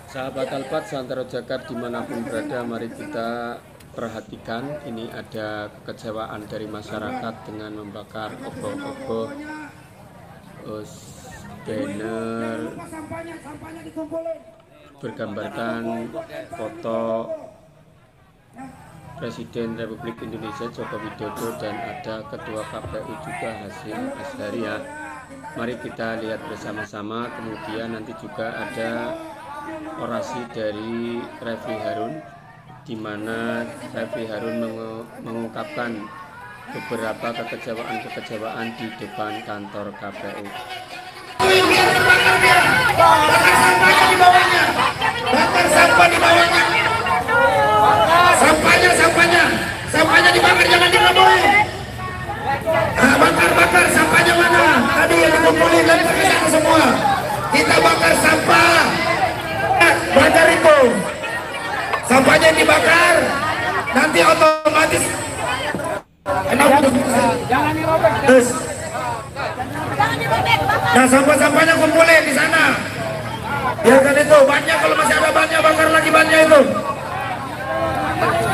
Sahabat Alphard Santero Jakar dimanapun berada, mari kita perhatikan. Ini ada kekecewaan dari masyarakat dengan membakar obor-obor, banner bergambarkan foto Presiden Republik Indonesia Joko Widodo dan ada Ketua KPU juga Hasyim Asyari ya. Mari kita lihat bersama-sama. Kemudian nanti juga ada orasi dari Refli Harun, di mana Refli Harun mengungkapkan beberapa kekecewaan di depan kantor KPU. Bakar sampahnya di bawahnya, bakar sampah di bawahnya, sampahnya dibakar, jangan dirobohin. Bakar sampahnya mana? Tadi yang dikumpulin dan ke sana semua. Kita bakar sampah, bakar itu. Sampahnya dibakar, nanti otomatis. Jangan dirobek. Nah, sampah-sampahnya kumpulin di sana. Biarkan itu, bannya kalau masih ada bannya, bakar lagi bannya itu.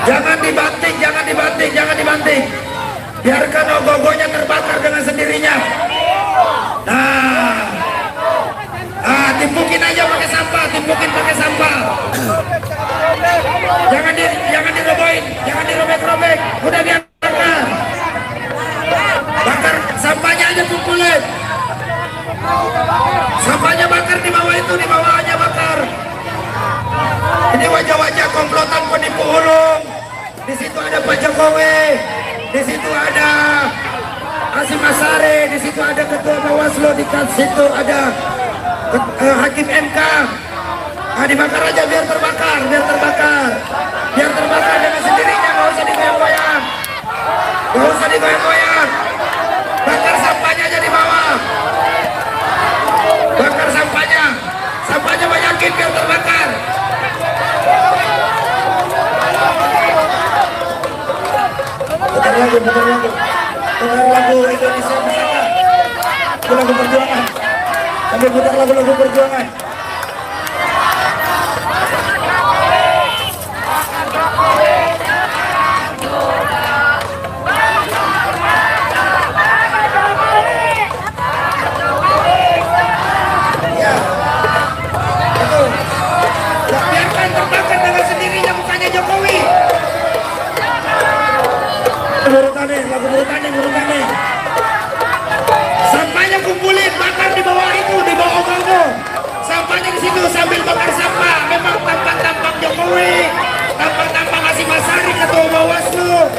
Jangan dibanting. Biarkan ogogonya terbakar dengan sendirinya. Nah, timpukin aja pakai sampah, Jangan dirobohin, jangan dirobek-robek. Udah biarkan. Bakar sampahnya aja kumpulin. Sampahnya bakar di bawah itu, di bawahnya bakar. Ini wajah-wajah komplotan penipu hulung. Di situ ada Pak Jokowi, di situ ada Hasyim Asyari, di situ ada Ketua Bawaslu, di situ ada Hakim MK. Nah, dibakar aja biar terbakar dengan sendirinya, nggak usah digoyang-goyang. Bakar sampahnya aja di bawah. Bakar sampahnya banyakin biar terbakar. Putar lagu Indonesia Bersatu, lagu perjuangan. Sambil putar lagu perjuangan. Lagu berutannya. Sampahnya kumpulin, bakar di bawah itu, di bawah ogogo. Sampahnya di situ sambil bakar sampah. Memang tampang Jokowi, tampang Hasyim Asyari, Ketua Bawaslu,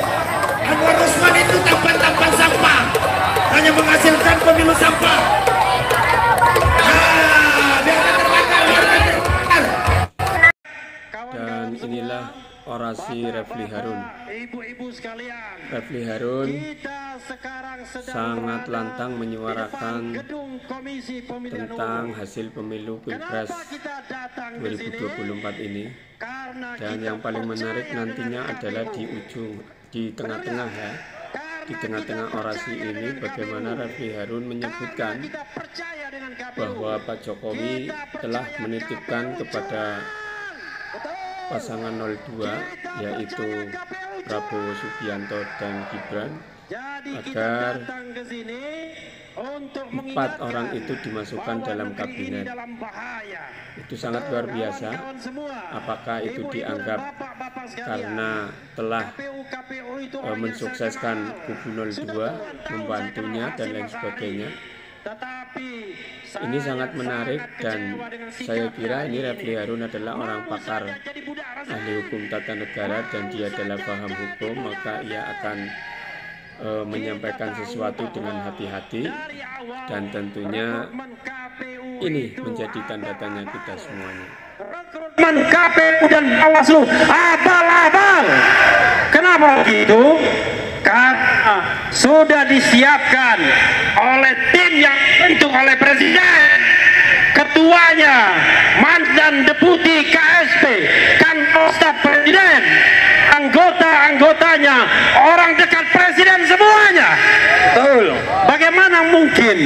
Anwar Usman itu tampang sampah. Hanya menghasilkan pemilu sampah. Biarkan terbakar. Dan inilah orasi Refli Harun. Refli Harun sangat lantang menyuarakan tentang hasil pemilu Pilpres 2024 ini. Dan yang paling menarik nantinya adalah di tengah-tengah ya. Di tengah-tengah orasi ini bagaimana Refli Harun menyebutkan bahwa Pak Jokowi telah menitipkan kepada pasangan 02 yaitu Prabowo Subianto dan Gibran agar 4 orang itu dimasukkan dalam kabinet. Itu sangat luar biasa. Apakah itu dianggap karena telah mensukseskan kubu 02, membantunya dan lain sebagainya? Ini sangat menarik dan saya kira ini Refli Harun adalah orang pakar ahli hukum tata negara dan dia adalah paham hukum, maka ia akan menyampaikan sesuatu dengan hati-hati dan tentunya ini menjadi tanda tanya kita semuanya. Rekrutmen KPU dan Bawaslu abal-abal. Kenapa begitu? Karena sudah disiapkan oleh tim yang dibentuk oleh Presiden, ketuanya mantan deputi KSP, kantor staf Presiden, anggota-anggotanya orang dekat Presiden semuanya. Betul. Bagaimana mungkin yakin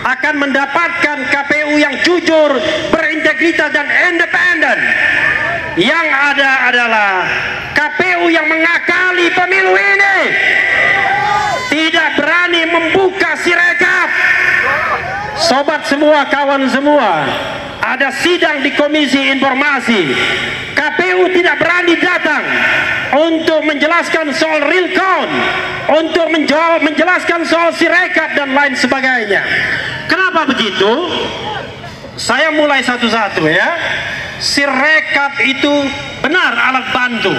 akan mendapatkan KPU yang jujur, berintegritas dan independen. Yang ada adalah KPU yang mengakali pemilu ini, tidak berani membuka sirekap. Sobat semua, kawan semua, ada sidang di Komisi Informasi. KPU tidak berani datang untuk menjelaskan soal real count, untuk menjelaskan soal sirekap dan lain sebagainya. Kenapa begitu? Saya mulai satu-satu ya. Sirekap itu benar alat bantu.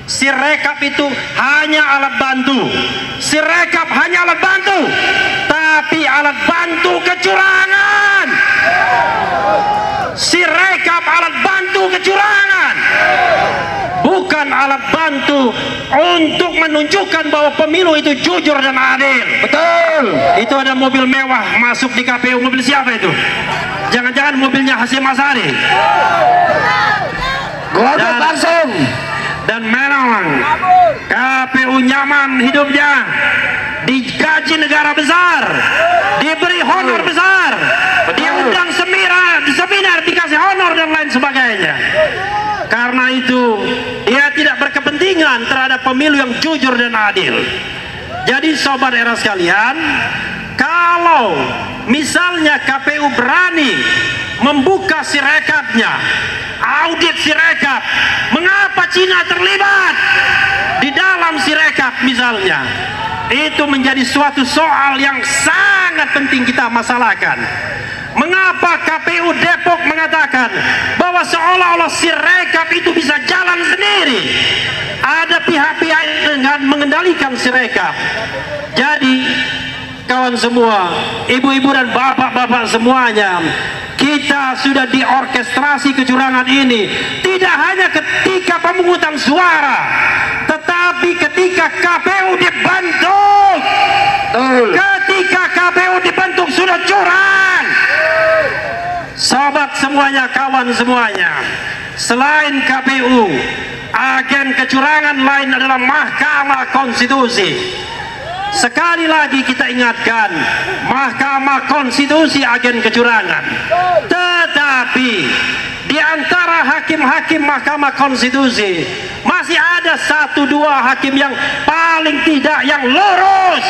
Sirekap itu hanya alat bantu. Sirekap hanya alat bantu, tapi alat bantu kecurangan. Sirekap alat bantu kecurangan, bukan alat bantu untuk menunjukkan bahwa pemilu itu jujur dan adil. Betul. Itu ada mobil mewah masuk di KPU. Mobil siapa itu? Jangan-jangan mobilnya Hasyim Asyari. Langsung. Dan memang KPU nyaman hidupnya, digaji negara besar, diberi honor besar, diundang seminar, dikasih honor dan lain sebagainya. Karena itu dia tidak berkepentingan terhadap pemilu yang jujur dan adil. Jadi sobat era sekalian, kalau misalnya KPU berani membuka sirekapnya, audit sirekap, mengapa Cina terlibat di dalam sirekap misalnya, itu menjadi suatu soal yang sangat penting kita masalahkan. Mengapa KPU Depok mengatakan bahwa seolah-olah sirekap itu bisa jalan sendiri? Ada pihak-pihak yang mengendalikan sirekap. Jadi kawan semua, ibu-ibu dan bapak-bapak semuanya, kita sudah diorkestrasi kecurangan ini. Tidak hanya ketika pemungutan suara, tetapi ketika KPU dibentuk. Ketika KPU dibentuk sudah curang. Sobat semuanya, kawan semuanya, selain KPU, agen kecurangan lain adalah Mahkamah Konstitusi. Sekali lagi kita ingatkan, Mahkamah Konstitusi agen kecurangan. Tetapi di antara hakim-hakim Mahkamah Konstitusi masih ada 1-2 hakim yang paling tidak yang lurus.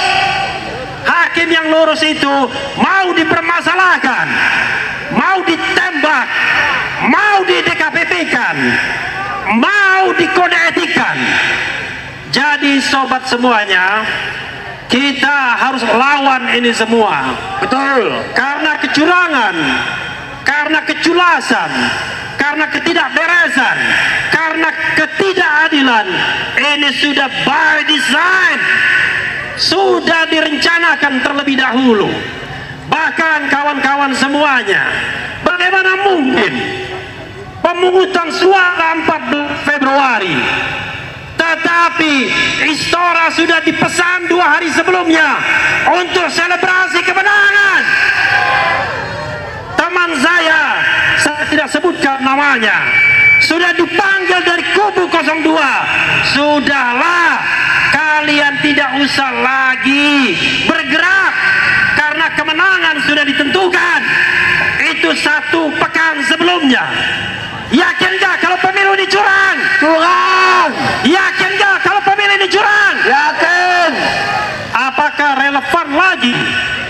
Hakim yang lurus itu mau dipermasalahkan, mau ditembak, mau di DKPP-kan, mau dikode etikan. Jadi sobat semuanya, kita harus lawan ini semua. Betul. Karena kecurangan, karena keculasan, karena ketidakberesan, karena ketidakadilan, ini sudah by design, sudah direncanakan terlebih dahulu. Bahkan kawan-kawan semuanya, bagaimana mungkin pemungutan suara 14 Februari tetapi Istora sudah dipesan 2 hari sebelumnya untuk selebrasi kemenangan. Teman saya tidak sebutkan namanya, sudah dipanggil dari kubu 02. Sudahlah, kalian tidak usah lagi bergerak karena kemenangan sudah ditentukan. Itu 1 pekan sebelumnya. Yakin gak kalau pemilu ini curang? Curang. Yakin gak kalau pemilu ini curang? Yakin. Apakah relevan lagi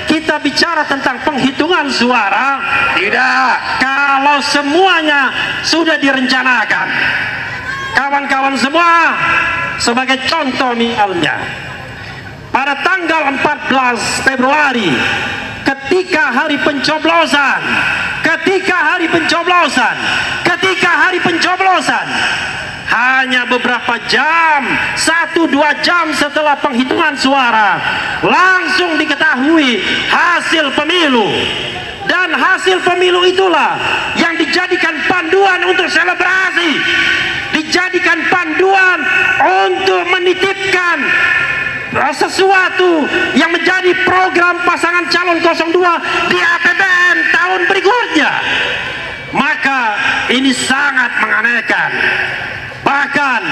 kita bicara tentang penghitungan suara? Tidak. Kalau semuanya sudah direncanakan. Kawan-kawan semua, sebagai contoh misalnya, pada tanggal 14 Februari ketika hari pencoblosan, hanya beberapa jam, 1-2 jam setelah penghitungan suara, langsung diketahui hasil pemilu. Dan hasil pemilu itulah yang dijadikan panduan untuk selebrasi, dijadikan panduan untuk menitipkan sesuatu yang menjadi program pasangan calon 02 di APBN tahun berikutnya. Maka ini sangat menganehkan. Bahkan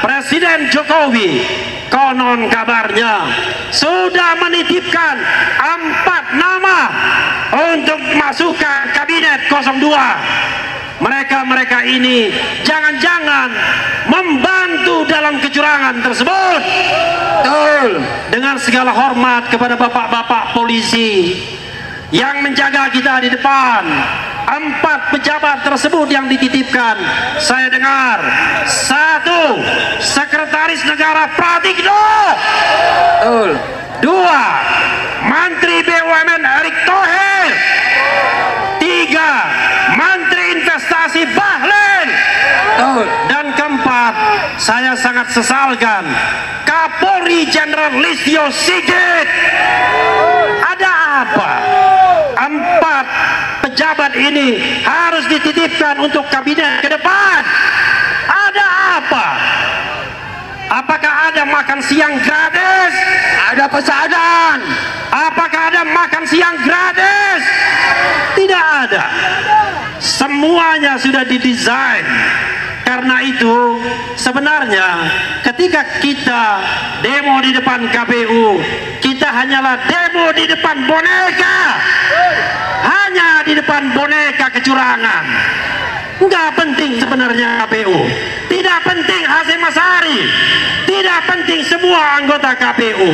Presiden Jokowi konon kabarnya sudah menitipkan 4 nama untuk masukkan kabinet 02. Mereka ini jangan-jangan membantu dalam kecurangan tersebut. Betul. Dengan segala hormat kepada bapak-bapak polisi yang menjaga kita di depan, 4 pejabat tersebut yang dititipkan, saya dengar 1. Sekretaris Negara Pratikno. Betul. 2. Menteri BUMN Erick Thohir. 3. Menteri Investasi Bahlil. Dan keempat, saya sangat sesalkan Kapolri Jenderal Listio Sigit. Ada apa? 4 pejabat ini harus dititipkan untuk kabinet ke depan. Ada apa? Apakah ada makan siang gratis? Ada pesanan. Apakah ada makan siang gratis? Tidak ada. Semuanya sudah didesain. Karena itu sebenarnya ketika kita demo di depan KPU, kita hanyalah demo di depan boneka. Hanya di depan boneka kecurangan. Nggak penting sebenarnya KPU, tidak penting Hasyim Asy'ari, tidak penting semua anggota KPU.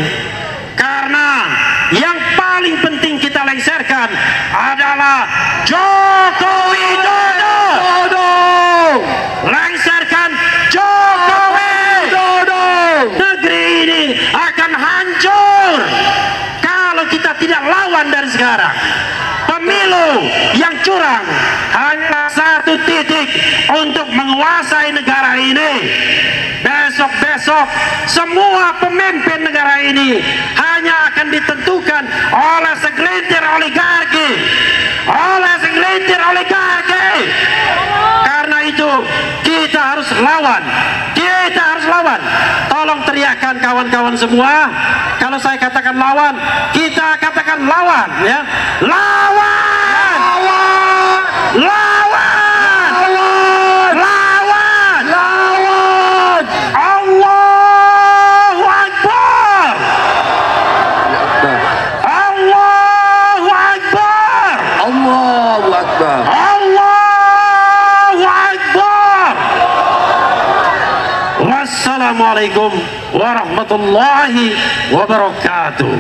Karena yang paling penting kita lengserkan adalah Joko Widodo. Lengserkan Joko Widodo. Negeri ini akan hancur kalau kita tidak lawan dari sekarang. Pemilu yang curang hanya 1 titik untuk menguasai negara ini. Besok-besok semua pemimpin negara ini hanya akan ditentukan oleh segelintir oligarki. Karena itu kita harus lawan. Tolong teriakkan kawan-kawan semua. Kalau saya katakan lawan, kita katakan lawan, ya. Lawan! Allahu Akbar! Allahu Akbar! Allahu Akbar. Allahu Akbar! Wassalamualaikum warahmatullahi wabarakatuh.